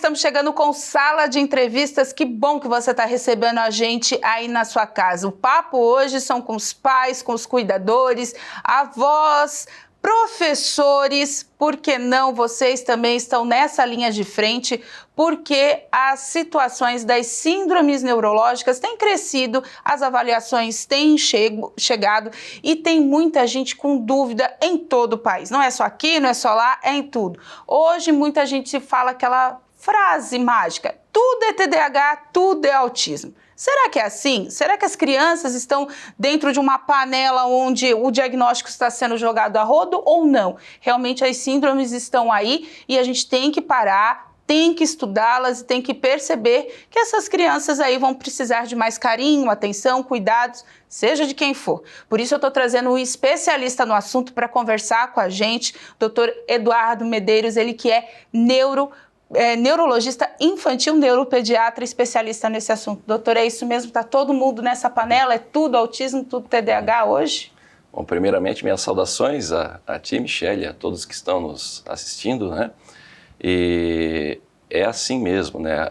estamos chegando com Sala de Entrevistas. Que bom que você está recebendo a gente aí na sua casa. O papo hoje são com os pais, com os cuidadores, avós, professores. Por que não? Vocês também estão nessa linha de frente, porque as situações das síndromes neurológicas têm crescido, as avaliações têm chegado e tem muita gente com dúvida em todo o país. Não é só aqui, não é só lá, é em tudo. Hoje muita gente se fala aquela frase mágica: tudo é TDAH, tudo é autismo. Será que é assim? Será que as crianças estão dentro de uma panela onde o diagnóstico está sendo jogado a rodo ou não? Realmente as síndromes estão aí e a gente tem que parar, tem que estudá-las e tem que perceber que essas crianças aí vão precisar de mais carinho, atenção, cuidados, seja de quem for. Por isso eu estou trazendo um especialista no assunto para conversar com a gente, Dr. Eduardo Medeiros, ele que é neurologista infantil, neuropediatra, especialista nesse assunto. Doutor, é isso mesmo? Está todo mundo nessa panela? É tudo autismo, tudo TDAH hoje? Bom, primeiramente, minhas saudações a ti, Michele, a todos que estão nos assistindo, né? E é assim mesmo, né?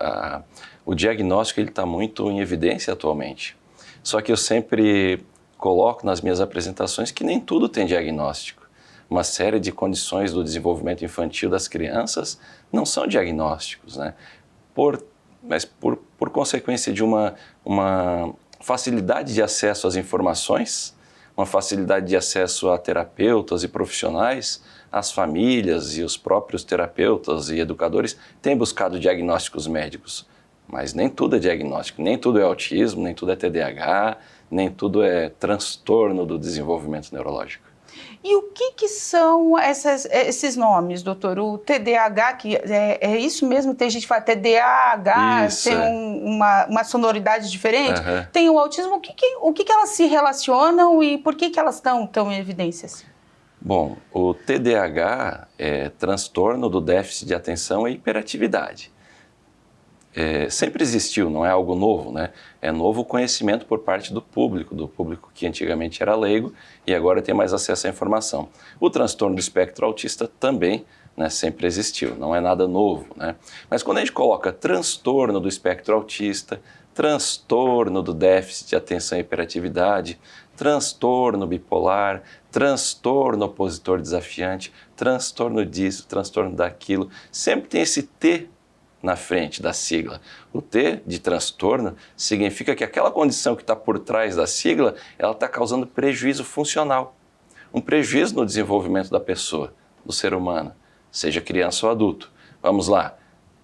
O diagnóstico está muito em evidência atualmente. Só que eu sempre coloco nas minhas apresentações que nem tudo tem diagnóstico. Uma série de condições do desenvolvimento infantil das crianças não são diagnósticos, né? Mas por consequência de uma facilidade de acesso às informações, uma facilidade de acesso a terapeutas e profissionais, as famílias e os próprios terapeutas e educadores têm buscado diagnósticos médicos. Mas nem tudo é diagnóstico, nem tudo é autismo, nem tudo é TDAH, nem tudo é transtorno do desenvolvimento neurológico. E o que são esses nomes, doutor? O TDAH, que é isso mesmo? Tem gente que fala TDAH, isso, tem uma sonoridade diferente. Uhum. Tem o autismo. O que elas se relacionam e por que elas estão tão em evidências? Bom, o TDAH é transtorno do déficit de atenção e hiperatividade. Sempre existiu, não é algo novo, né? É novo conhecimento por parte do público que antigamente era leigo e agora tem mais acesso à informação. O transtorno do espectro autista também, né, sempre existiu, não é nada novo, né? Mas quando a gente coloca transtorno do espectro autista, transtorno do déficit de atenção e hiperatividade, transtorno bipolar, transtorno opositor desafiante, transtorno disso, transtorno daquilo, sempre tem esse T na frente da sigla. O T de transtorno significa que aquela condição que está por trás da sigla, ela está causando prejuízo funcional, um prejuízo no desenvolvimento da pessoa, do ser humano, seja criança ou adulto. Vamos lá,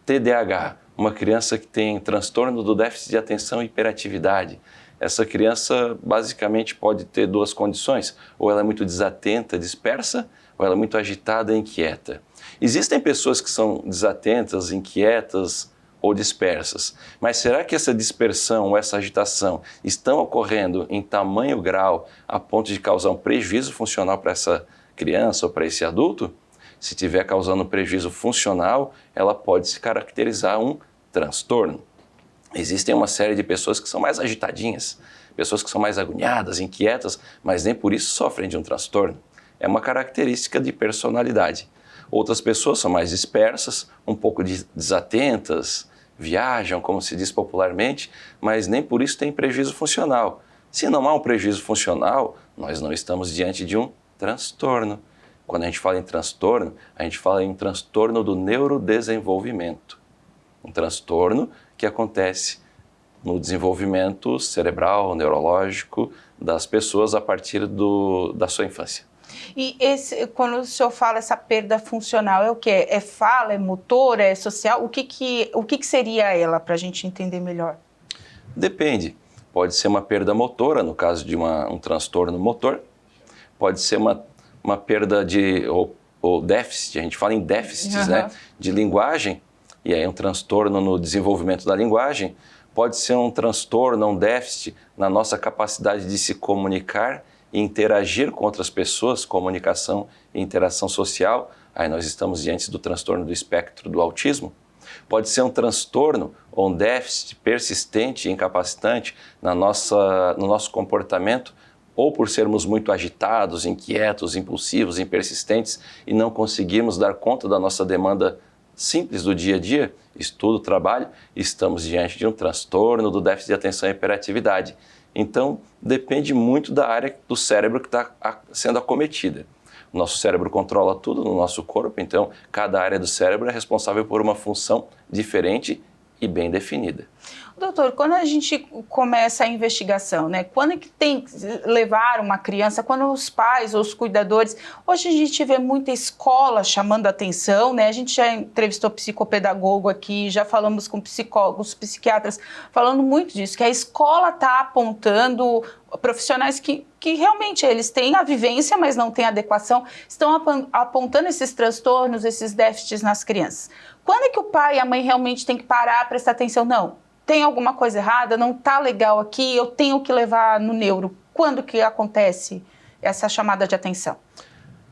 TDAH, uma criança que tem transtorno do déficit de atenção e hiperatividade. Essa criança basicamente pode ter duas condições, ou ela é muito desatenta, dispersa, ou ela é muito agitada e inquieta. Existem pessoas que são desatentas, inquietas ou dispersas, mas será que essa dispersão ou essa agitação estão ocorrendo em tamanho grau a ponto de causar um prejuízo funcional para essa criança ou para esse adulto? Se estiver causando um prejuízo funcional, ela pode se caracterizar um transtorno. Existem uma série de pessoas que são mais agitadinhas, pessoas que são mais agoniadas, inquietas, mas nem por isso sofrem de um transtorno. É uma característica de personalidade. Outras pessoas são mais dispersas, um pouco desatentas, viajam, como se diz popularmente, mas nem por isso tem prejuízo funcional. Se não há um prejuízo funcional, nós não estamos diante de um transtorno. Quando a gente fala em transtorno, a gente fala em transtorno do neurodesenvolvimento. Um transtorno que acontece no desenvolvimento cerebral, neurológico das pessoas a partir da sua infância. E quando o senhor fala essa perda funcional, é o quê? É fala, é motor, é social? O que seria ela, para a gente entender melhor? Depende. Pode ser uma perda motora, no caso de um transtorno motor. Pode ser uma perda ou déficit, a gente fala em déficits, né, de linguagem, e aí um transtorno no desenvolvimento da linguagem. Pode ser um transtorno, um déficit na nossa capacidade de se comunicar e interagir com outras pessoas, comunicação e interação social. Aí nós estamos diante do transtorno do espectro do autismo. Pode ser um transtorno ou um déficit persistente e incapacitante no nosso comportamento, ou por sermos muito agitados, inquietos, impulsivos, persistentes e não conseguirmos dar conta da nossa demanda simples do dia a dia, estudo, trabalho, estamos diante de um transtorno do déficit de atenção e hiperatividade. Então, depende muito da área do cérebro que está sendo acometida. O nosso cérebro controla tudo no nosso corpo, então cada área do cérebro é responsável por uma função diferente e bem definida. Doutor, quando a gente começa a investigação, né? Quando é que tem que levar uma criança, quando os pais ou os cuidadores... Hoje a gente vê muita escola chamando a atenção, né? A gente já entrevistou psicopedagogo aqui, já falamos com psicólogos, psiquiatras, falando muito disso, que a escola está apontando profissionais que realmente eles têm a vivência, mas não têm adequação, estão apontando esses transtornos, esses déficits nas crianças. Quando é que o pai e a mãe realmente têm que parar, prestar atenção? Não, tem alguma coisa errada, não está legal aqui, eu tenho que levar no neuro. Quando que acontece essa chamada de atenção?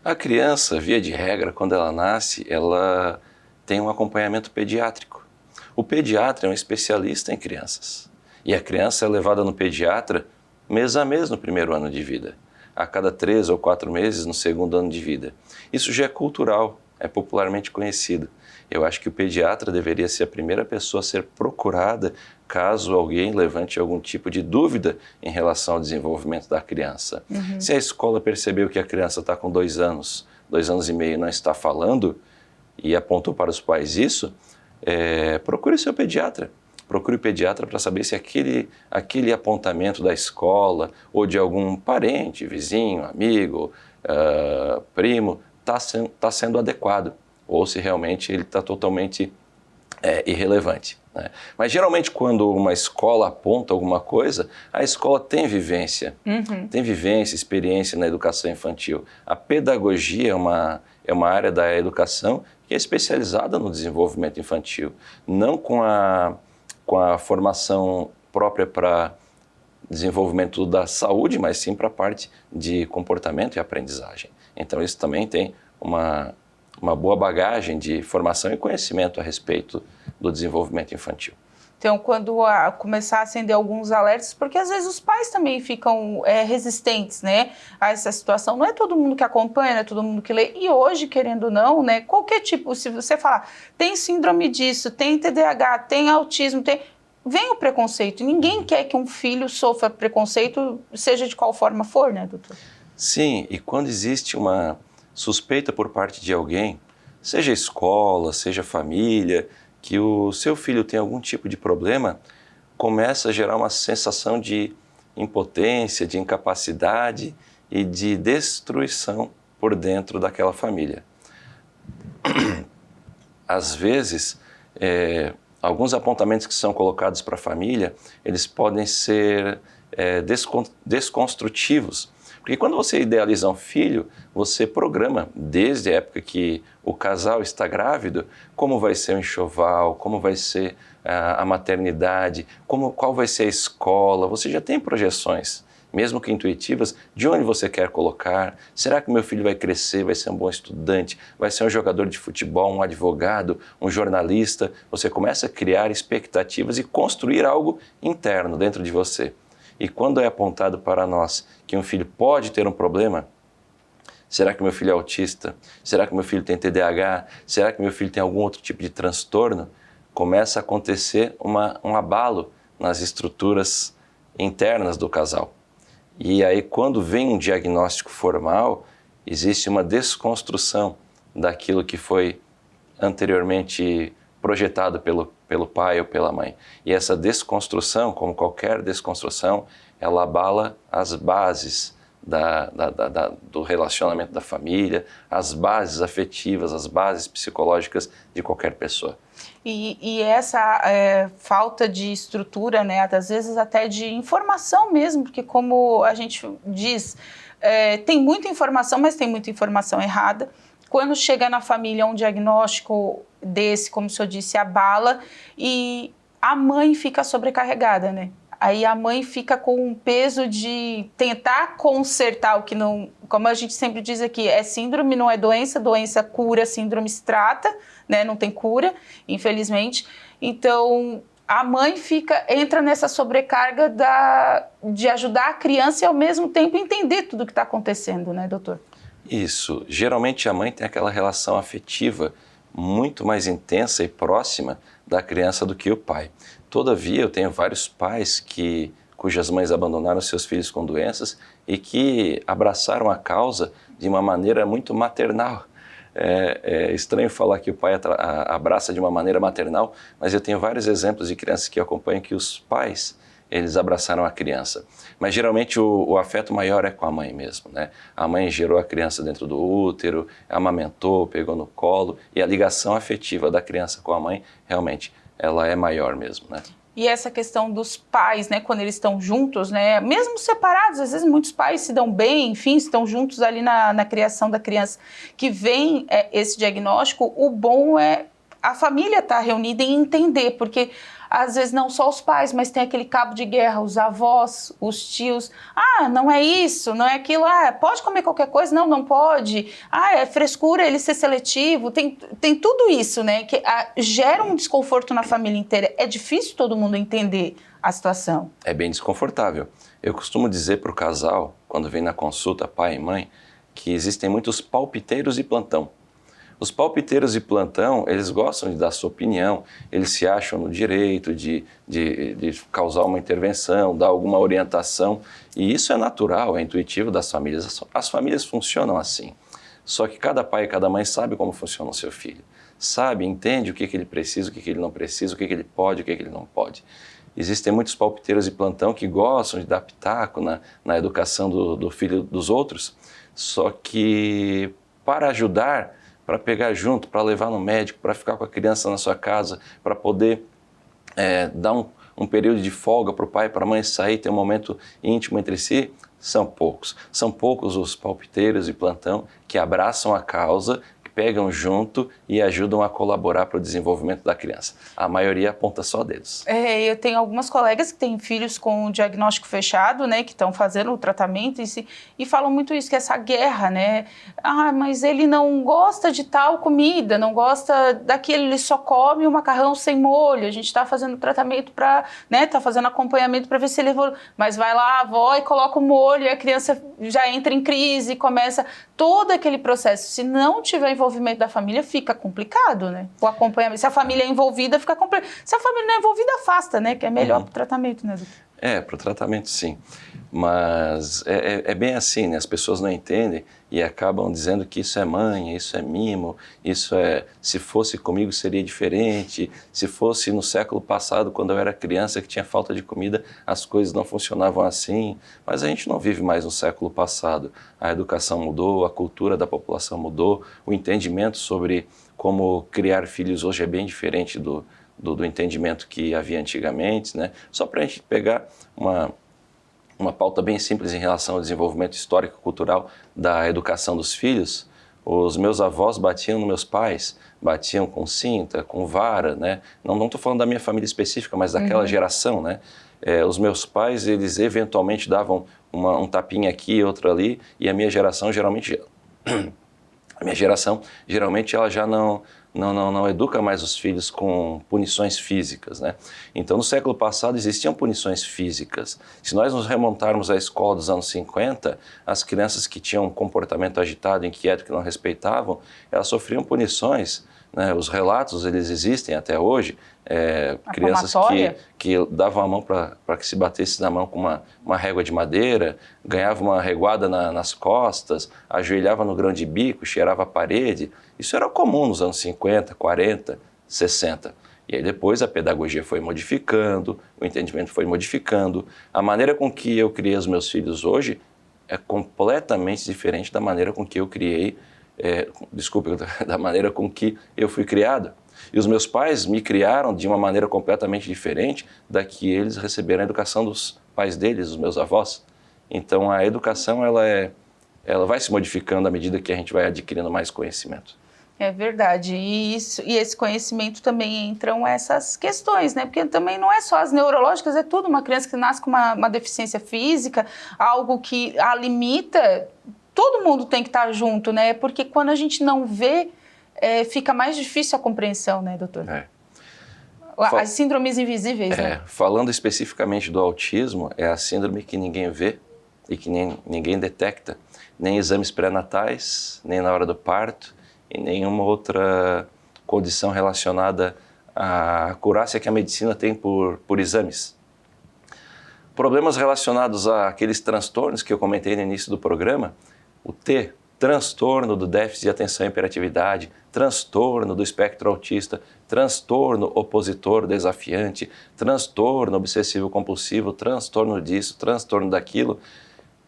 A criança, via de regra, quando ela nasce, ela tem um acompanhamento pediátrico. O pediatra é um especialista em crianças. E a criança é levada no pediatra mês a mês no primeiro ano de vida, a cada 3 ou 4 meses no segundo ano de vida. Isso já é cultural, é popularmente conhecido. Eu acho que o pediatra deveria ser a primeira pessoa a ser procurada caso alguém levante algum tipo de dúvida em relação ao desenvolvimento da criança. Se a escola percebeu que a criança está com 2 anos, 2 anos e meio, não está falando e apontou para os pais isso, procure seu pediatra. Procure o pediatra para saber se aquele apontamento da escola ou de algum parente, vizinho, amigo, primo, está sendo adequado, ou se realmente ele está totalmente irrelevante, né? Mas geralmente quando uma escola aponta alguma coisa, a escola tem vivência, experiência na educação infantil. A pedagogia é uma área da educação que é especializada no desenvolvimento infantil, não com a formação própria para desenvolvimento da saúde, mas sim para a parte de comportamento e aprendizagem. Então isso também tem uma boa bagagem de formação e conhecimento a respeito do desenvolvimento infantil. Então, quando começar a acender alguns alertas, porque às vezes os pais também ficam resistentes, né, a essa situação. Não é todo mundo que acompanha, não é todo mundo que lê. E hoje, querendo ou não, né, qualquer tipo, se você falar, tem síndrome disso, tem TDAH, tem autismo, vem o preconceito. Ninguém quer que um filho sofra preconceito, seja de qual forma for, né, doutor? Sim, e quando existe uma suspeita por parte de alguém, seja escola, seja família, que o seu filho tem algum tipo de problema, começa a gerar uma sensação de impotência, de incapacidade e de destruição por dentro daquela família. Às vezes, alguns apontamentos que são colocados para a família, eles podem ser desconstrutivos. Porque quando você idealiza um filho, você programa, desde a época que o casal está grávido, como vai ser o enxoval, como vai ser a maternidade, qual vai ser a escola. Você já tem projeções, mesmo que intuitivas, de onde você quer colocar. Será que meu filho vai crescer, vai ser um bom estudante, vai ser um jogador de futebol, um advogado, um jornalista? Você começa a criar expectativas e construir algo interno dentro de você. E quando é apontado para nós que um filho pode ter um problema, será que meu filho é autista? Será que meu filho tem TDAH? Será que meu filho tem algum outro tipo de transtorno? Começa a acontecer um abalo nas estruturas internas do casal. E aí, quando vem um diagnóstico formal, existe uma desconstrução daquilo que foi anteriormente projetado pelo pai ou pela mãe. E essa desconstrução, como qualquer desconstrução, ela abala as bases do relacionamento da família, as bases afetivas, as bases psicológicas de qualquer pessoa. E essa falta de estrutura, né, às vezes até de informação mesmo, porque como a gente diz, tem muita informação, mas tem muita informação errada. Quando chega na família um diagnóstico desse, como o senhor disse, abala e a mãe fica sobrecarregada, né? Aí a mãe fica com o peso de tentar consertar o que não... Como a gente sempre diz aqui, é síndrome, não é doença, doença cura, síndrome se trata, né? Não tem cura, infelizmente. Então, a mãe entra nessa sobrecarga de ajudar a criança e ao mesmo tempo entender tudo o que está acontecendo, né, doutor? Isso. Geralmente a mãe tem aquela relação afetiva muito mais intensa e próxima da criança do que o pai. Todavia, eu tenho vários pais cujas mães abandonaram seus filhos com doenças e que abraçaram a causa de uma maneira muito maternal. É estranho falar que o pai abraça de uma maneira maternal, mas eu tenho vários exemplos de crianças que eu acompanho que os pais, eles abraçaram a criança. Mas geralmente o afeto maior é com a mãe mesmo, né? A mãe gerou a criança dentro do útero, amamentou, pegou no colo, e a ligação afetiva da criança com a mãe, realmente, ela é maior mesmo, né? E essa questão dos pais, né, quando eles estão juntos, né, mesmo separados, às vezes muitos pais se dão bem, enfim, estão juntos ali na criação da criança, que vem esse diagnóstico, o bom é a família estar reunida e entender, porque às vezes não só os pais, mas tem aquele cabo de guerra, os avós, os tios. Ah, não é isso, não é aquilo. Ah, pode comer qualquer coisa? Não, não pode. Ah, é frescura ele ser seletivo. Tem tudo isso, né? Que gera um desconforto na família inteira. É difícil todo mundo entender a situação. É bem desconfortável. Eu costumo dizer para o casal, quando vem na consulta, pai e mãe, que existem muitos palpiteiros de plantão. Os palpiteiros de plantão, eles gostam de dar sua opinião, eles se acham no direito de causar uma intervenção, dar alguma orientação, e isso é natural, é intuitivo das famílias. As famílias funcionam assim. Só que cada pai e cada mãe sabe como funciona o seu filho. Sabe, entende o que ele precisa, o que ele não precisa, o que ele pode, o que ele não pode. Existem muitos palpiteiros de plantão que gostam de dar pitaco na educação do filho dos outros, só que para ajudar, para pegar junto, para levar no médico, para ficar com a criança na sua casa, para poder dar um período de folga para o pai e para a mãe sair, ter um momento íntimo entre si, são poucos. São poucos os palpiteiros de plantão que abraçam a causa, que pegam junto e ajudam a colaborar para o desenvolvimento da criança. A maioria aponta só dedos. Eu tenho algumas colegas que têm filhos com o diagnóstico fechado, né, que estão fazendo o tratamento e falam muito isso, que essa guerra, né? Ah, mas ele não gosta de tal comida, não gosta daquele, ele só come o macarrão sem molho. A gente está fazendo tratamento para, né, está fazendo acompanhamento para ver se ele evolui. Mas vai lá a avó e coloca o molho e a criança já entra em crise, começa todo aquele processo. Se não tiver envolvimento da família, fica complicado, né? O acompanhamento. Se a família é envolvida, fica complicado. Se a família não é envolvida, afasta, né? Que é melhor para o tratamento, né, doutor? Para o tratamento sim. Mas é bem assim, né? As pessoas não entendem e acabam dizendo que isso é manha, isso é mimo, se fosse comigo seria diferente, se fosse no século passado, quando eu era criança, que tinha falta de comida, as coisas não funcionavam assim. Mas a gente não vive mais no século passado. A educação mudou, a cultura da população mudou, o entendimento sobre como criar filhos hoje é bem diferente do entendimento que havia antigamente, né? Só para a gente pegar uma pauta bem simples em relação ao desenvolvimento histórico-cultural da educação dos filhos, os meus avós batiam nos meus pais, batiam com cinta, com vara, né? Não estou falando da minha família específica, mas daquela geração, né? Os meus pais, eles eventualmente davam um tapinha aqui, outro ali, e a minha geração geralmente ela já não educa mais os filhos com punições físicas, né? Então, no século passado existiam punições físicas. Se nós nos remontarmos à escola dos anos 50, as crianças que tinham um comportamento agitado, inquieto, que não respeitavam, elas sofriam punições, né? Os relatos, eles existem até hoje, crianças que davam a mão para que se batesse na mão com uma régua de madeira, ganhava uma reguada nas costas, ajoelhava no grão de bico, cheirava a parede. Isso era comum nos anos 50, 40, 60. E aí depois a pedagogia foi modificando, o entendimento foi modificando. A maneira com que eu criei os meus filhos hoje é completamente diferente da maneira com que eu criei, da maneira com que eu fui criado. E os meus pais me criaram de uma maneira completamente diferente da que eles receberam a educação dos pais deles, os meus avós. Então a educação ela vai se modificando à medida que a gente vai adquirindo mais conhecimento. É verdade, e esse conhecimento também entram essas questões, né? Porque também não é só as neurológicas, é tudo. Uma criança que nasce com uma deficiência física, algo que a limita, todo mundo tem que estar junto, né? Porque quando a gente não vê, fica mais difícil a compreensão, né, doutor? As síndromes invisíveis, né? Falando especificamente do autismo, é a síndrome que ninguém vê e que ninguém detecta, nem exames pré-natais, nem na hora do parto, e nenhuma outra condição relacionada à acurácia que a medicina tem por exames. Problemas relacionados àqueles transtornos que eu comentei no início do programa, o T, transtorno do déficit de atenção e hiperatividade, transtorno do espectro autista, transtorno opositor desafiante, transtorno obsessivo compulsivo, transtorno disso, transtorno daquilo.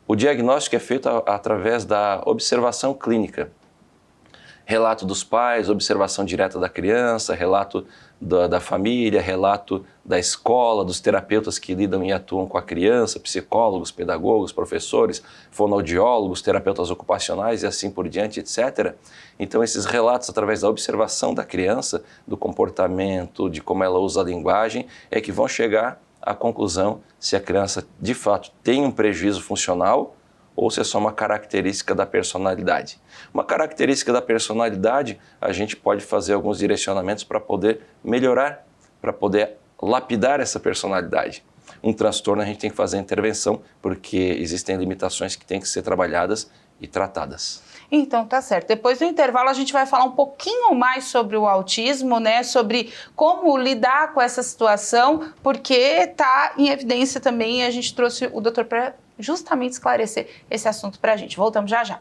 O diagnóstico é feito através da observação clínica. Relato dos pais, observação direta da criança, relato da família, relato da escola, dos terapeutas que lidam e atuam com a criança, psicólogos, pedagogos, professores, fonoaudiólogos, terapeutas ocupacionais e assim por diante, etc. Então, esses relatos, através da observação da criança, do comportamento, de como ela usa a linguagem, é que vão chegar à conclusão se a criança, de fato, tem um prejuízo funcional ou se é só uma característica da personalidade. Uma característica da personalidade, a gente pode fazer alguns direcionamentos para poder melhorar, para poder lapidar essa personalidade. Um transtorno a gente tem que fazer a intervenção, porque existem limitações que têm que ser trabalhadas e tratadas. Então, tá certo. Depois do intervalo, a gente vai falar um pouquinho mais sobre o autismo, né? Sobre como lidar com essa situação, porque está em evidência também e a gente trouxe o doutor para justamente esclarecer esse assunto para a gente. Voltamos já já.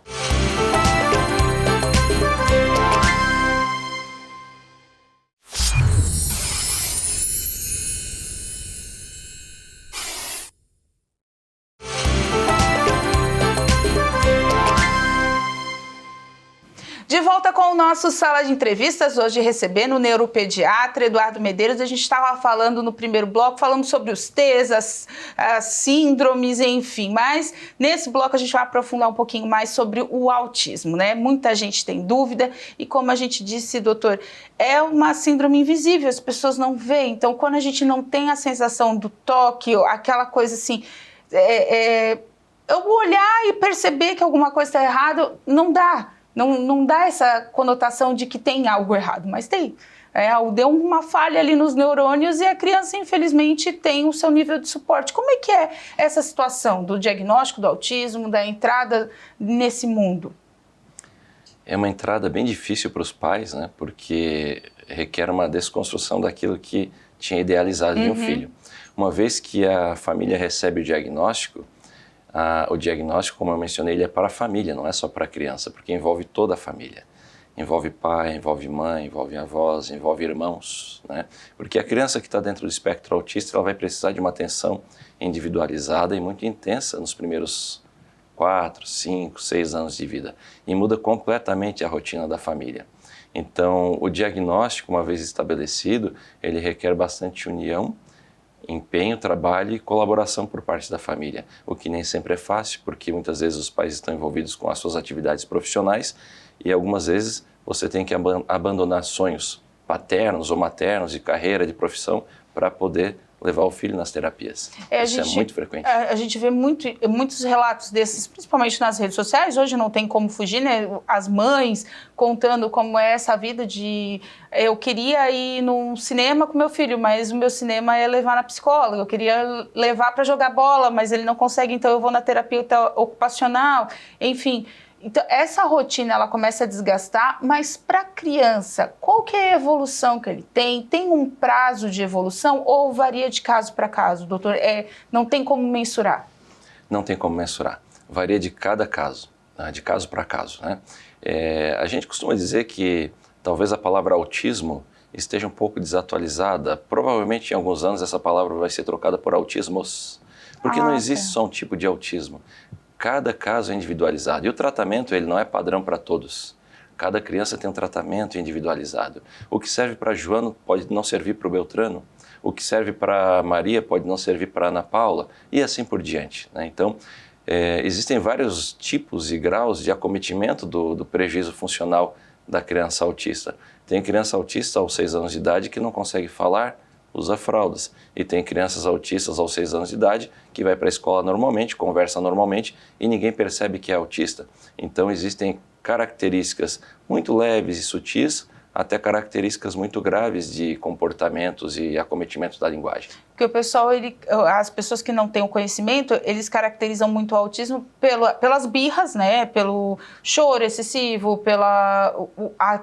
De volta com o nosso Sala de Entrevistas, hoje recebendo o neuropediatra Eduardo Medeiros. A gente estava falando no primeiro bloco, falando sobre os T's, as síndromes, enfim. Mas nesse bloco a gente vai aprofundar um pouquinho mais sobre o autismo, né? Muita gente tem dúvida e, como a gente disse, doutor, é uma síndrome invisível, as pessoas não veem. Então, quando a gente não tem a sensação do toque, aquela coisa assim... eu olhar e perceber que alguma coisa está errada, não dá. Não dá essa conotação de que tem algo errado, mas tem. Deu uma falha ali nos neurônios e a criança, infelizmente, tem o seu nível de suporte. Como é que é essa situação do diagnóstico do autismo, da entrada nesse mundo? É uma entrada bem difícil para os pais, né? Porque requer uma desconstrução daquilo que tinha idealizado de um filho. Uma vez que a família recebe o diagnóstico, como eu mencionei, ele é para a família, não é só para a criança, porque envolve toda a família. Envolve pai, envolve mãe, envolve avós, envolve irmãos, né? Porque a criança que está dentro do espectro autista, ela vai precisar de uma atenção individualizada e muito intensa nos primeiros 4, 5, 6 anos de vida. E muda completamente a rotina da família. Então, o diagnóstico, uma vez estabelecido, ele requer bastante união, empenho, trabalho e colaboração por parte da família, o que nem sempre é fácil, porque muitas vezes os pais estão envolvidos com as suas atividades profissionais e algumas vezes você tem que abandonar sonhos paternos ou maternos de carreira, de profissão, para poder levar o filho nas terapias. Isso é muito frequente. A gente vê muitos relatos desses, principalmente nas redes sociais. Hoje não tem como fugir, né? As mães contando como é essa vida de... Eu queria ir num cinema com meu filho, mas o meu cinema é levar na psicóloga. Eu queria levar para jogar bola, mas ele não consegue, então eu vou na terapia ocupacional. Enfim... Então, essa rotina, ela começa a desgastar, mas para a criança, qual que é a evolução que ele tem? Tem um prazo de evolução ou varia de caso para caso, doutor? Não tem como mensurar? Não tem como mensurar. Varia de cada caso, né? De caso para caso, né? A gente costuma dizer que talvez a palavra autismo esteja um pouco desatualizada. Provavelmente em alguns anos essa palavra vai ser trocada por autismos, porque não existe só um tipo de autismo. Cada caso é individualizado e o tratamento ele não é padrão para todos. Cada criança tem um tratamento individualizado. O que serve para Joano pode não servir para o Beltrano. O que serve para Maria pode não servir para Ana Paula e assim por diante, né? Então, existem vários tipos e graus de acometimento do prejuízo funcional da criança autista. Tem criança autista aos 6 anos de idade que não consegue falar, usa fraldas. E tem crianças autistas aos 6 anos de idade que vai para a escola normalmente, conversa normalmente e ninguém percebe que é autista. Então existem características muito leves e sutis até características muito graves de comportamentos e acometimento da linguagem. Porque o pessoal, as pessoas que não têm o conhecimento, eles caracterizam muito o autismo pelas birras, né? Pelo choro excessivo,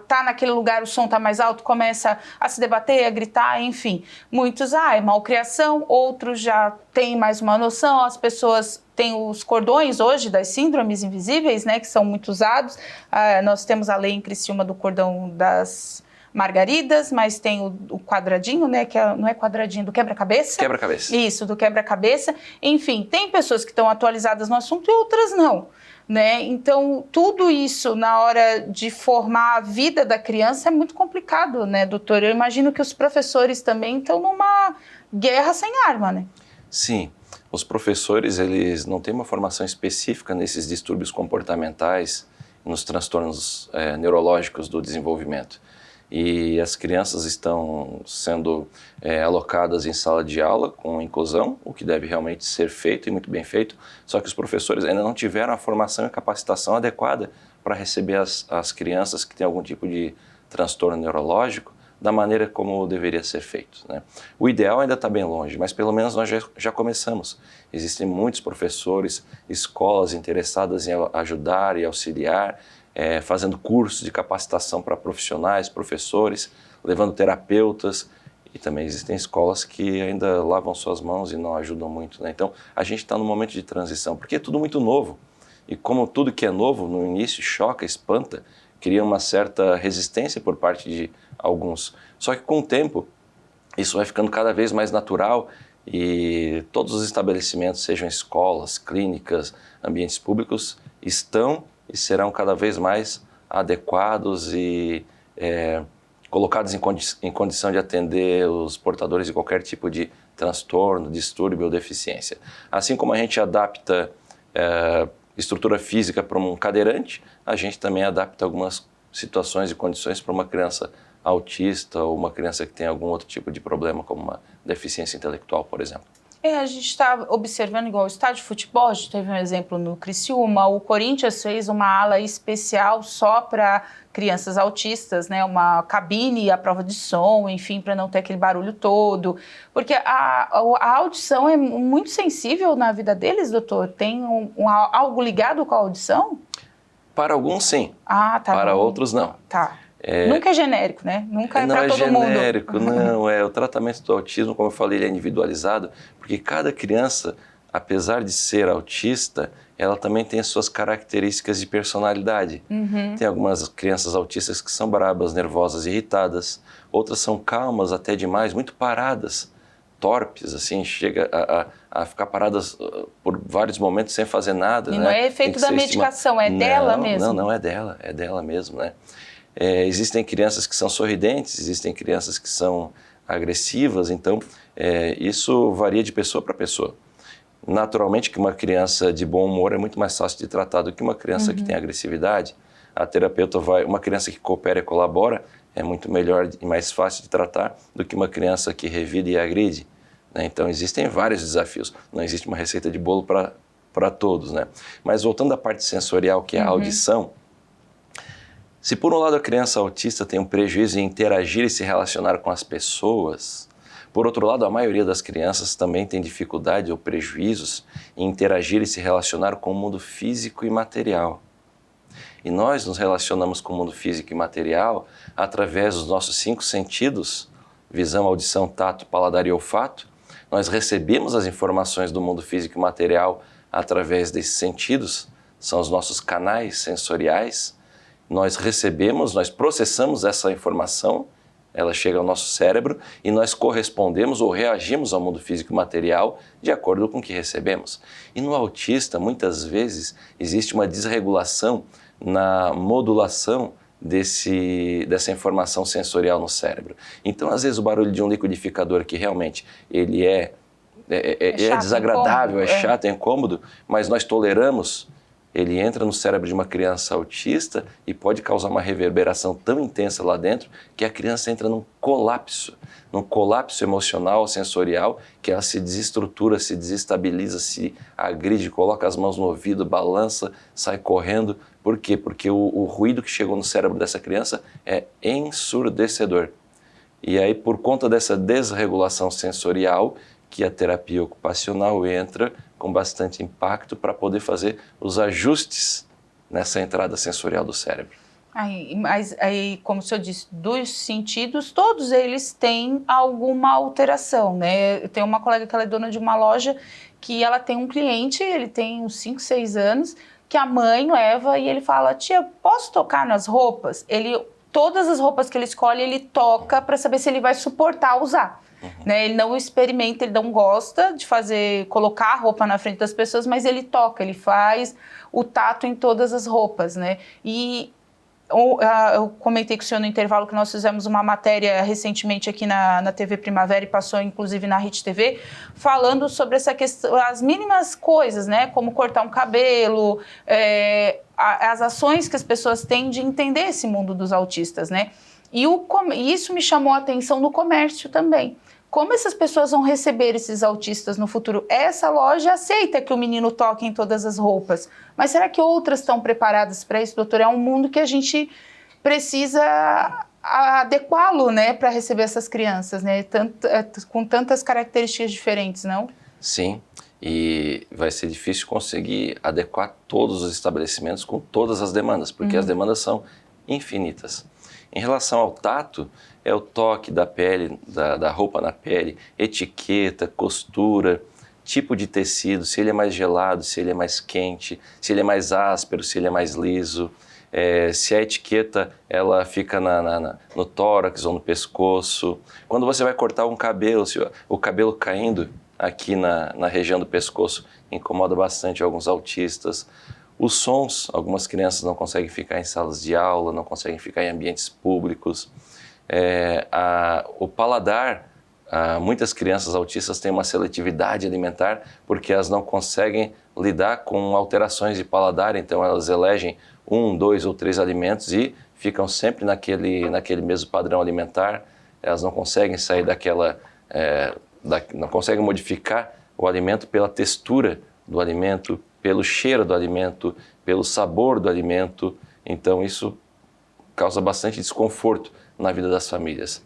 tá naquele lugar, o som tá mais alto, começa a se debater, a gritar, enfim. Muitos, é malcriação, outros já têm mais uma noção, as pessoas têm os cordões hoje das síndromes invisíveis, né? Que são muito usados. Nós temos a lei em Criciúma do cordão das margaridas, mas tem o quadradinho, né, que não é quadradinho, do quebra-cabeça. Quebra-cabeça. Isso, do quebra-cabeça. Enfim, tem pessoas que estão atualizadas no assunto e outras não, né? Então, tudo isso na hora de formar a vida da criança é muito complicado, né, doutor? Eu imagino que os professores também estão numa guerra sem arma, né? Sim. Os professores, eles não têm uma formação específica nesses distúrbios comportamentais, nos transtornos neurológicos do desenvolvimento. E as crianças estão sendo alocadas em sala de aula com inclusão, o que deve realmente ser feito e muito bem feito, só que os professores ainda não tiveram a formação e capacitação adequada para receber as crianças que têm algum tipo de transtorno neurológico da maneira como deveria ser feito, né? O ideal ainda está bem longe, mas pelo menos nós já começamos. Existem muitos professores, escolas interessadas em ajudar e auxiliar, fazendo cursos de capacitação para profissionais, professores, levando terapeutas, e também existem escolas que ainda lavam suas mãos e não ajudam muito, né? Então, a gente está num momento de transição, porque é tudo muito novo. E como tudo que é novo, no início choca, espanta, cria uma certa resistência por parte de alguns. Só que com o tempo, isso vai ficando cada vez mais natural e todos os estabelecimentos, sejam escolas, clínicas, ambientes públicos, estão e serão cada vez mais adequados e colocados em condição de atender os portadores de qualquer tipo de transtorno, distúrbio ou deficiência. Assim como a gente adapta estrutura física para um cadeirante, a gente também adapta algumas situações e condições para uma criança autista ou uma criança que tem algum outro tipo de problema, como uma deficiência intelectual, por exemplo. A gente está observando igual o estádio de futebol, a gente teve um exemplo no Criciúma, o Corinthians fez uma ala especial só para crianças autistas, né, uma cabine à prova de som, enfim, para não ter aquele barulho todo, porque a audição é muito sensível na vida deles, doutor? Tem algo ligado com a audição? Para alguns, sim. Tá para bom. outros, não. Tá. Nunca é genérico, né? Nunca é para todo mundo. Não é genérico, não. O tratamento do autismo, como eu falei, ele é individualizado, porque cada criança, apesar de ser autista, ela também tem as suas características de personalidade. Uhum. Tem algumas crianças autistas que são brabas, nervosas, irritadas. Outras são calmas até demais, muito paradas, torpes, assim, chega a ficar paradas por vários momentos sem fazer nada. E né? Não é efeito da medicação, dela mesmo? Não é dela mesmo, né? Existem crianças que são sorridentes, existem crianças que são agressivas, então isso varia de pessoa para pessoa. Naturalmente que uma criança de bom humor é muito mais fácil de tratar do que uma criança que tem agressividade. A terapeuta uma criança que coopera e colabora é muito melhor e mais fácil de tratar do que uma criança que revida e agride, né? Então existem vários desafios, não existe uma receita de bolo para todos, né? Mas voltando à parte sensorial, que é a audição, se por um lado a criança autista tem um prejuízo em interagir e se relacionar com as pessoas, por outro lado a maioria das crianças também tem dificuldade ou prejuízos em interagir e se relacionar com o mundo físico e material. E nós nos relacionamos com o mundo físico e material através dos nossos 5 sentidos, visão, audição, tato, paladar e olfato. Nós recebemos as informações do mundo físico e material através desses sentidos, são os nossos canais sensoriais. Nós recebemos, nós processamos essa informação, ela chega ao nosso cérebro e nós correspondemos ou reagimos ao mundo físico e material de acordo com o que recebemos. E no autista, muitas vezes, existe uma desregulação na modulação dessa informação sensorial no cérebro. Então, às vezes, o barulho de um liquidificador que realmente ele é desagradável, é chato, é incômodo, mas nós toleramos ele entra no cérebro de uma criança autista e pode causar uma reverberação tão intensa lá dentro que a criança entra num colapso emocional, sensorial, que ela se desestrutura, se desestabiliza, se agride, coloca as mãos no ouvido, balança, sai correndo. Por quê? Porque o ruído que chegou no cérebro dessa criança é ensurdecedor. E aí, por conta dessa desregulação sensorial, que a terapia ocupacional entra com bastante impacto para poder fazer os ajustes nessa entrada sensorial do cérebro. Mas aí, como o senhor disse, dos sentidos, todos eles têm alguma alteração, né? Eu tenho uma colega que ela é dona de uma loja que ela tem um cliente, ele tem uns 5, 6 anos, que a mãe leva e ele fala, tia, posso tocar nas roupas? Todas as roupas que ele escolhe, ele toca para saber se ele vai suportar usar. Né? Ele não experimenta, ele não gosta de colocar a roupa na frente das pessoas, mas ele toca, ele faz o tato em todas as roupas, né? E eu comentei com o senhor no intervalo que nós fizemos uma matéria recentemente aqui na TV Primavera e passou inclusive na Hit TV, falando sobre essa questão, as mínimas coisas, né? Como cortar um cabelo, as ações que as pessoas têm de entender esse mundo dos autistas, né? E isso me chamou a atenção no comércio também. Como essas pessoas vão receber esses autistas no futuro? Essa loja aceita que o menino toque em todas as roupas, mas será que outras estão preparadas para isso, doutor? É um mundo que a gente precisa adequá-lo, né, para receber essas crianças, né, com tantas características diferentes, não? Sim, e vai ser difícil conseguir adequar todos os estabelecimentos com todas as demandas, porque as demandas são infinitas. Em relação ao tato, é o toque da pele, da roupa na pele, etiqueta, costura, tipo de tecido, se ele é mais gelado, se ele é mais quente, se ele é mais áspero, se ele é mais liso, se a etiqueta ela fica no tórax ou no pescoço. Quando você vai cortar um cabelo, se o cabelo caindo aqui na região do pescoço incomoda bastante alguns autistas. Os sons, algumas crianças não conseguem ficar em salas de aula, não conseguem ficar em ambientes públicos. O paladar, muitas crianças autistas têm uma seletividade alimentar porque elas não conseguem lidar com alterações de paladar, então elas elegem 1, 2 ou 3 alimentos e ficam sempre naquele mesmo padrão alimentar. Elas não conseguem sair não conseguem modificar o alimento pela textura do alimento, pelo cheiro do alimento, pelo sabor do alimento. Então isso causa bastante desconforto na vida das famílias.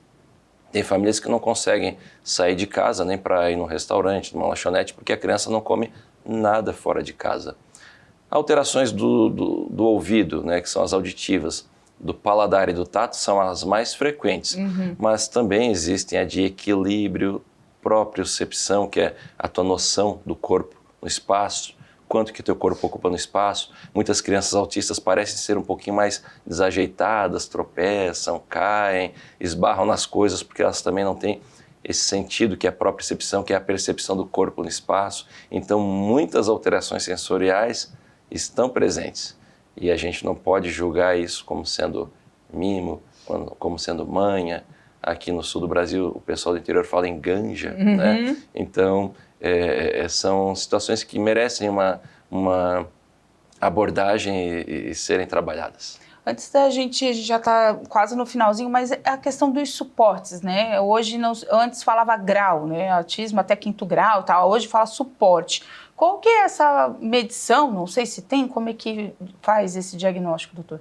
Tem famílias que não conseguem sair de casa nem para ir num restaurante, numa lanchonete, porque a criança não come nada fora de casa. Alterações do ouvido, né, que são as auditivas, do paladar e do tato são as mais frequentes, mas também existem a de equilíbrio, propriocepção, que é a tua noção do corpo no espaço, quanto que o teu corpo ocupa no espaço. Muitas crianças autistas parecem ser um pouquinho mais desajeitadas, tropeçam, caem, esbarram nas coisas, porque elas também não têm esse sentido que é a propriocepção, que é a percepção do corpo no espaço. Então, muitas alterações sensoriais estão presentes. E a gente não pode julgar isso como sendo mimo, como sendo manha. Aqui no sul do Brasil, o pessoal do interior fala em ganja, né? Então, são situações que merecem uma abordagem e serem trabalhadas. Antes da gente já está quase no finalzinho, mas é a questão dos suportes, né? Hoje, antes falava grau, né? Autismo até 5º grau e tal, hoje fala suporte. Qual que é essa medição? Não sei se tem, como é que faz esse diagnóstico, doutor?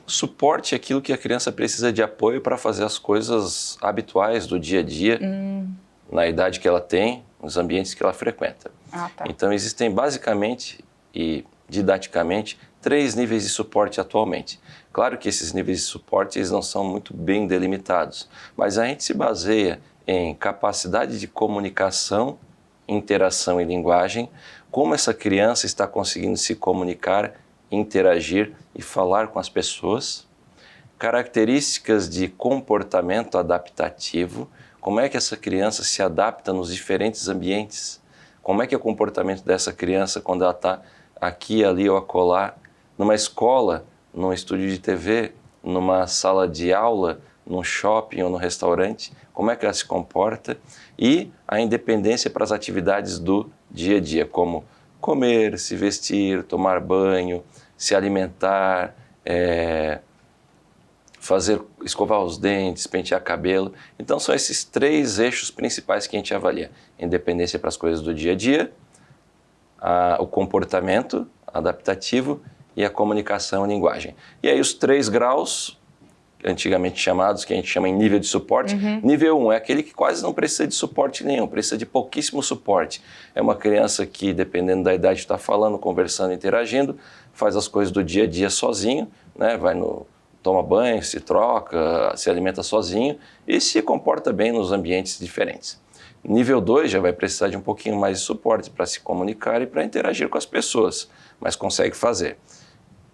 Suporte é aquilo que a criança precisa de apoio para fazer as coisas habituais do dia a dia, na idade que ela tem, nos ambientes que ela frequenta. Tá. Então, existem basicamente e didaticamente 3 níveis de suporte atualmente. Claro que esses níveis de suporte eles não são muito bem delimitados, mas a gente se baseia em capacidade de comunicação, interação e linguagem, como essa criança está conseguindo se comunicar, interagir e falar com as pessoas, características de comportamento adaptativo, como é que essa criança se adapta nos diferentes ambientes, como é que é o comportamento dessa criança quando ela está aqui, ali ou acolá, numa escola, num estúdio de TV, numa sala de aula, num shopping ou no restaurante, como é que ela se comporta, e a independência para as atividades do dia a dia, como comer, se vestir, tomar banho, se alimentar, escovar os dentes, pentear cabelo. Então são esses 3 eixos principais que a gente avalia. Independência para as coisas do dia a dia, o comportamento adaptativo e a comunicação e linguagem. E aí os 3 graus, antigamente chamados, que a gente chama em nível de suporte. Nível 1 é aquele que quase não precisa de suporte nenhum, precisa de pouquíssimo suporte. É uma criança que, dependendo da idade, está falando, conversando, interagindo, faz as coisas do dia a dia sozinho, né? Toma banho, se troca, se alimenta sozinho e se comporta bem nos ambientes diferentes. Nível 2 já vai precisar de um pouquinho mais de suporte para se comunicar e para interagir com as pessoas, mas consegue fazer.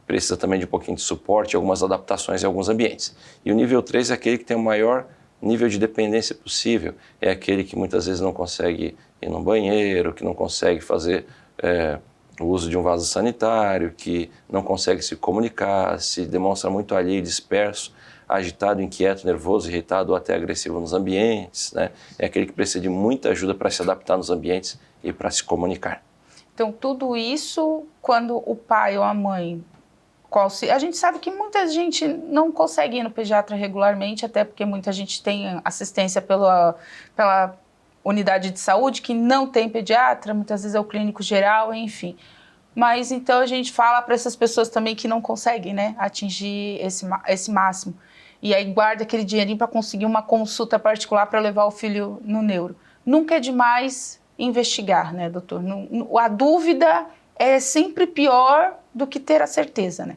Precisa também de um pouquinho de suporte, algumas adaptações em alguns ambientes. E o nível 3 é aquele que tem o maior nível de dependência possível. É aquele que muitas vezes não consegue ir no banheiro, que não consegue fazer o uso de um vaso sanitário, que não consegue se comunicar, se demonstra muito alheio, disperso, agitado, inquieto, nervoso, irritado ou até agressivo nos ambientes, né? É aquele que precisa de muita ajuda para se adaptar nos ambientes e para se comunicar. Então, tudo isso, quando o pai ou a mãe... A gente sabe que muita gente não consegue ir no pediatra regularmente, até porque muita gente tem assistência pela unidade de saúde, que não tem pediatra, muitas vezes é o clínico geral, enfim. Mas então a gente fala para essas pessoas também que não conseguem, né, atingir esse máximo. E aí guarda aquele dinheirinho para conseguir uma consulta particular para levar o filho no neuro. Nunca é demais investigar, né, doutor? A dúvida é sempre pior do que ter a certeza, né?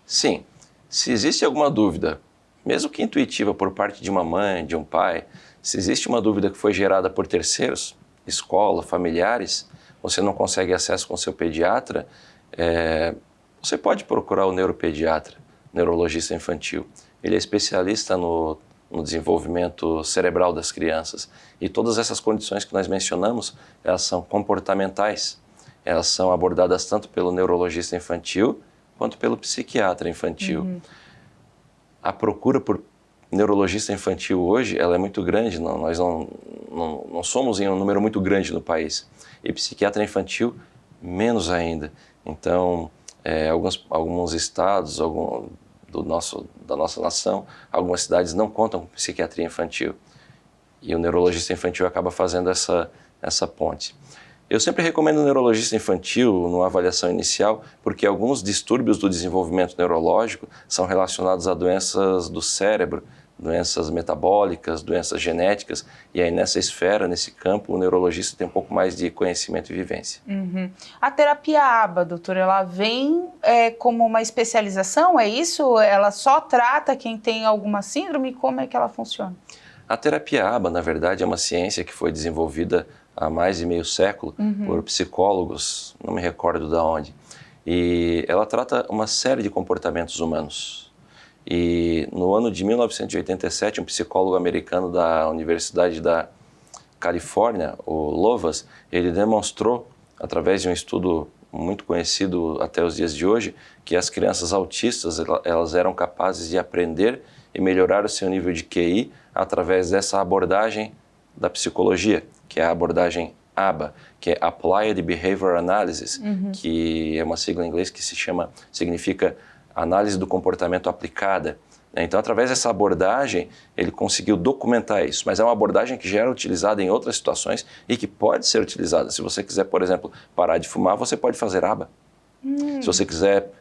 Sim. Se existe alguma dúvida, mesmo que intuitiva por parte de uma mãe, de um pai, se existe uma dúvida que foi gerada por terceiros, escola, familiares, você não consegue acesso com o seu pediatra, você pode procurar o neuropediatra, neurologista infantil. Ele é especialista no desenvolvimento cerebral das crianças. E todas essas condições que nós mencionamos, elas são comportamentais. Elas são abordadas tanto pelo neurologista infantil quanto pelo psiquiatra infantil. A procura por neurologista infantil hoje, ela é muito grande, nós não somos em um número muito grande no país. E psiquiatra infantil, menos ainda. Então, alguns estados da nossa nação, algumas cidades não contam com psiquiatria infantil. E o neurologista infantil acaba fazendo essa ponte. Eu sempre recomendo o neurologista infantil numa avaliação inicial, porque alguns distúrbios do desenvolvimento neurológico são relacionados a doenças do cérebro, doenças metabólicas, doenças genéticas, e aí nessa esfera, nesse campo, o neurologista tem um pouco mais de conhecimento e vivência. A terapia ABA, doutor, ela vem como uma especialização, é isso? Ela só trata quem tem alguma síndrome? Como é que ela funciona? A terapia ABA, na verdade, é uma ciência que foi desenvolvida há mais de meio século por psicólogos, não me recordo de onde, e ela trata uma série de comportamentos humanos. E no ano de 1987, um psicólogo americano da Universidade da Califórnia, o Lovaas, ele demonstrou, através de um estudo muito conhecido até os dias de hoje, que as crianças autistas elas eram capazes de aprender e melhorar o seu nível de QI através dessa abordagem da psicologia, que é a abordagem ABA, que é Applied Behavior Analysis, que é uma sigla em inglês que significa análise do comportamento aplicada. Então, através dessa abordagem, ele conseguiu documentar isso, mas é uma abordagem que já era utilizada em outras situações e que pode ser utilizada. Se você quiser, por exemplo, parar de fumar, você pode fazer ABA. Se você quiser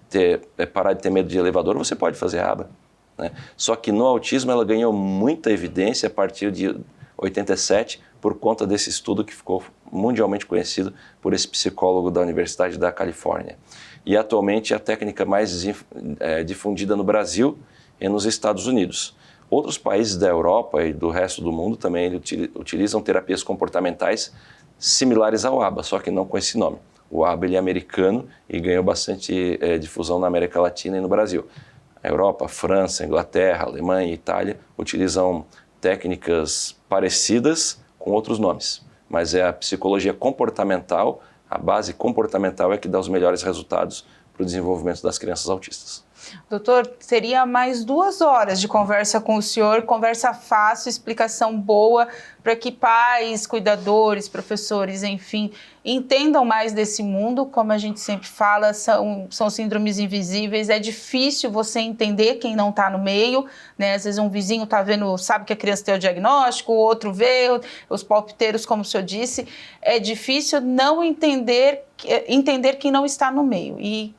parar de ter medo de elevador, você pode fazer ABA. Né? Só que no autismo ela ganhou muita evidência a partir de 87, por conta desse estudo que ficou mundialmente conhecido por esse psicólogo da Universidade da Califórnia. E atualmente é a técnica mais difundida no Brasil e nos Estados Unidos. Outros países da Europa e do resto do mundo também utilizam terapias comportamentais similares ao ABA, só que não com esse nome. O ABA ele é americano e ganhou bastante difusão na América Latina e no Brasil. A Europa, França, Inglaterra, Alemanha e Itália utilizam técnicas parecidas com outros nomes, mas é a psicologia comportamental, a base comportamental é que dá os melhores resultados para o desenvolvimento das crianças autistas. Doutor, seria mais 2 horas de conversa com o senhor, conversa fácil, explicação boa, para que pais, cuidadores, professores, enfim, entendam mais desse mundo. Como a gente sempre fala, são síndromes invisíveis, é difícil você entender quem não está no meio, né? Às vezes um vizinho está vendo, sabe que a criança tem o diagnóstico, o outro vê, os palpiteiros, como o senhor disse, é difícil não entender quem não está no meio. E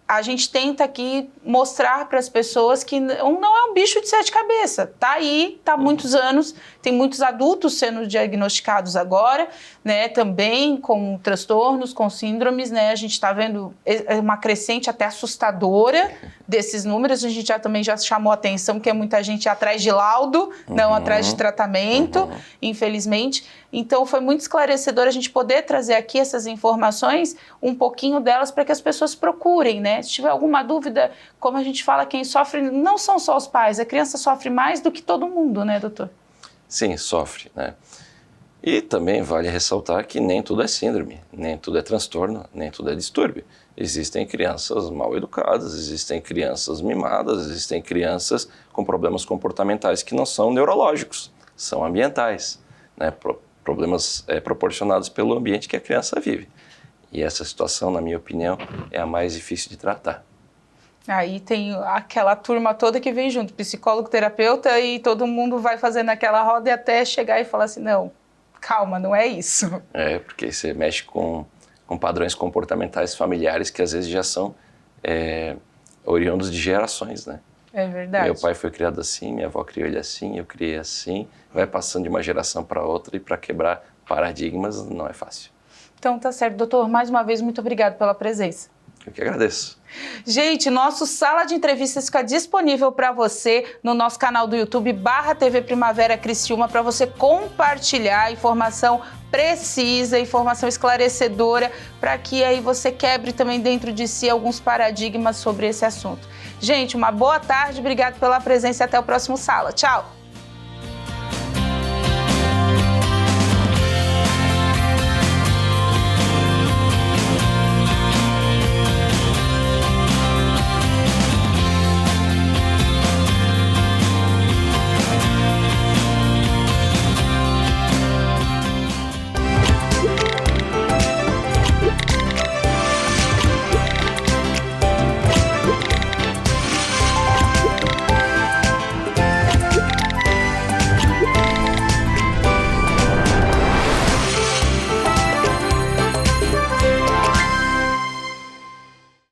a gente tenta aqui mostrar para as pessoas que não é um bicho de 7 cabeças. Está aí, está há muitos anos, tem muitos adultos sendo diagnosticados agora, né, também com transtornos, com síndromes, né, a gente está vendo uma crescente até assustadora desses números. A gente também já chamou a atenção que é muita gente atrás de laudo, não atrás de tratamento, infelizmente. Então foi muito esclarecedor a gente poder trazer aqui essas informações, um pouquinho delas, para que as pessoas procurem, né? Se tiver alguma dúvida, como a gente fala, quem sofre não são só os pais, a criança sofre mais do que todo mundo, né, doutor? Sim, sofre, né? E também vale ressaltar que nem tudo é síndrome, nem tudo é transtorno, nem tudo é distúrbio. Existem crianças mal educadas, existem crianças mimadas, existem crianças com problemas comportamentais que não são neurológicos, são ambientais, né? Problemas proporcionados pelo ambiente que a criança vive. E essa situação, na minha opinião, é a mais difícil de tratar. Aí tem aquela turma toda que vem junto, psicólogo, terapeuta, e todo mundo vai fazendo aquela roda e até chegar e falar assim, não, calma, não é isso. É, porque você mexe com padrões comportamentais familiares que às vezes já são oriundos de gerações, né? É verdade. Meu pai foi criado assim, minha avó criou ele assim, eu criei assim, vai passando de uma geração para outra, e para quebrar paradigmas não é fácil. Então tá certo, doutor, mais uma vez muito obrigado pela presença. Eu que agradeço. Gente, nosso Sala de Entrevistas fica disponível para você no nosso canal do YouTube /TV Primavera Criciúma, para você compartilhar informação precisa, informação esclarecedora, para que aí você quebre também dentro de si alguns paradigmas sobre esse assunto. Gente, uma boa tarde, obrigado pela presença e até o próximo Sala. Tchau!